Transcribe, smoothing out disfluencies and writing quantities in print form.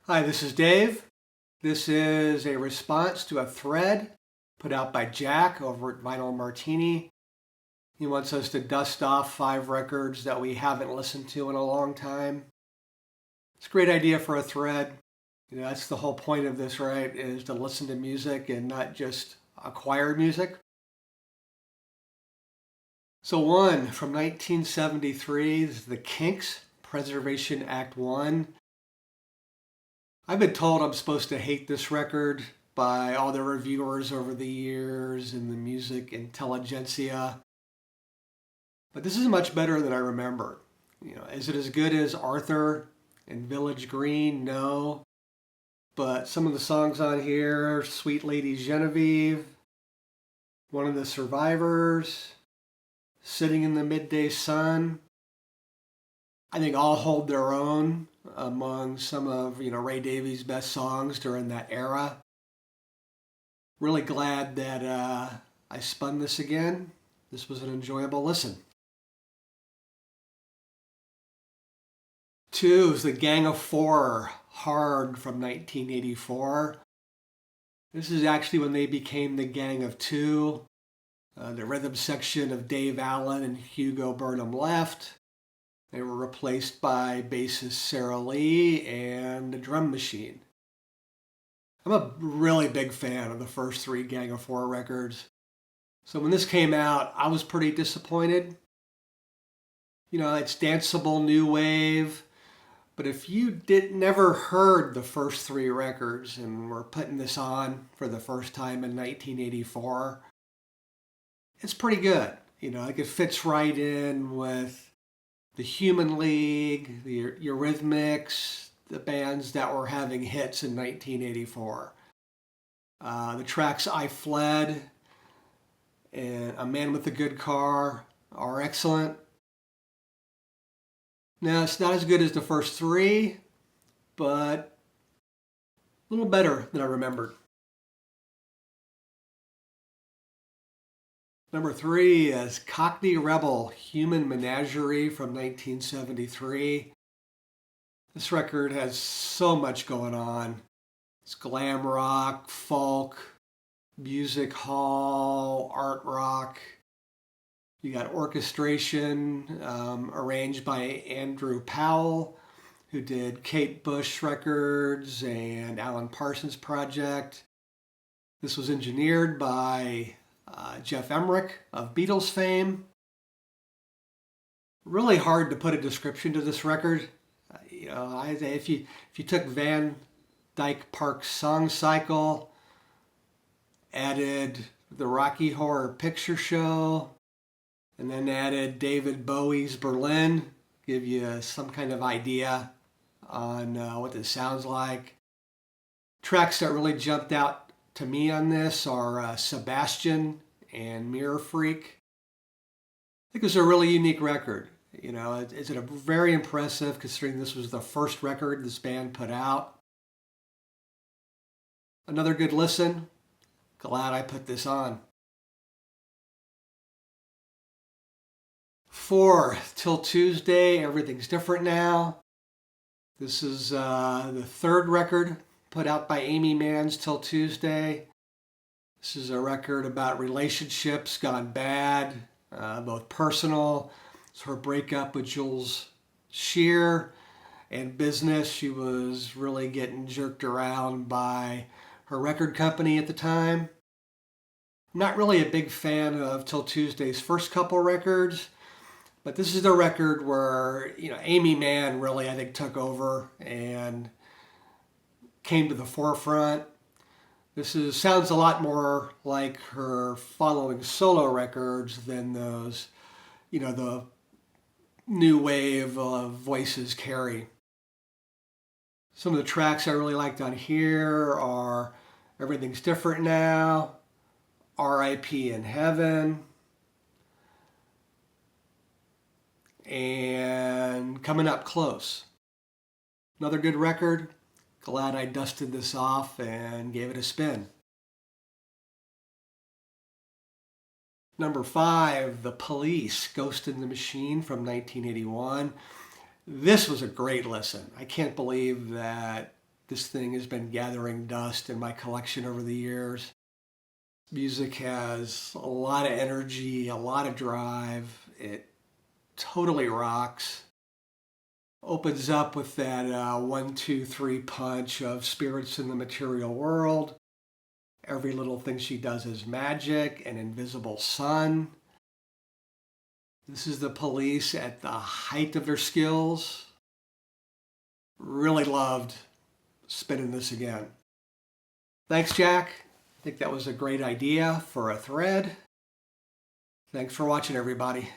Hi, this is Dave. This is a response to a thread put out by Jack over at Vinyl Martini. He wants us to dust off 5 records that we haven't listened to in a long time. It's a great idea for a thread. That's the whole point of this, right? Is to listen to music and not just acquire music. So one from 1973 is the Kinks, Preservation Act 1. I've been told I'm supposed to hate this record by all the reviewers over the years and the music intelligentsia. But this is much better than I remember. Is it as good as Arthur and Village Green? No. But some of the songs on here, Sweet Lady Genevieve, One of the Survivors, Sitting in the Midday Sun, I think all hold their own among some of Ray Davies' best songs during that era. Really glad that I spun this again. This was an enjoyable listen. 2 is the Gang of Four, Hard from 1984. This is actually when they became the Gang of Two. The rhythm section of Dave Allen and Hugo Burnham left. They were replaced by bassist Sarah Lee and the drum machine. I'm a really big fan of the first 3 Gang of Four records. So when this came out, I was pretty disappointed. It's danceable new wave. But if you never heard the first 3 records and were putting this on for the first time in 1984, it's pretty good. It fits right in with the Human League, the Eurythmics, the bands that were having hits in 1984. The tracks I Fled and A Man with a Good Car are excellent. Now, it's not as good as the first 3, but a little better than I remembered. Number 3 is Cockney Rebel, Human Menagerie from 1973. This record has so much going on. It's glam rock, folk, music hall, art rock. You got orchestration arranged by Andrew Powell, who did Kate Bush records and Alan Parsons Project. This was engineered by Jeff Emmerich of Beatles fame. Really hard to put a description to this record. If you took Van Dyke Park's Song Cycle, added the Rocky Horror Picture Show, and then added David Bowie's Berlin, give you some kind of idea on what this sounds like. Tracks that really jumped out to me on this are Sebastian and Mirror Freak. I think it's a really unique record. It's a very impressive considering this was the first record this band put out. Another good listen. Glad I put this on. 4, Till Tuesday, Everything's Different Now. This is the 3rd record put out by Amy Mann's Till Tuesday. This is a record about relationships gone bad, both personal. It's her breakup with Jules Shear, and business. She was really getting jerked around by her record company at the time. I'm not really a big fan of Till Tuesday's first couple records, but this is the record where Amy Mann really, I think, took over and came to the forefront. This sounds a lot more like her following solo records than those, the new wave of voices carry. Some of the tracks I really liked on here are Everything's Different Now, R.I.P. in Heaven, and Coming Up Close. Another good record. Glad I dusted this off and gave it a spin. Number 5, The Police, Ghost in the Machine from 1981. This was a great listen. I can't believe that This thing has been gathering dust in my collection over the years. Music has a lot of energy, a lot of drive. It totally rocks. Opens up with that 1, 2, 3 punch of spirits in the material world. Every little thing she does is magic, an invisible sun. This is the Police at the height of their skills. Really loved spinning this again. Thanks, Jack. I think that was a great idea for a thread. Thanks for watching, everybody.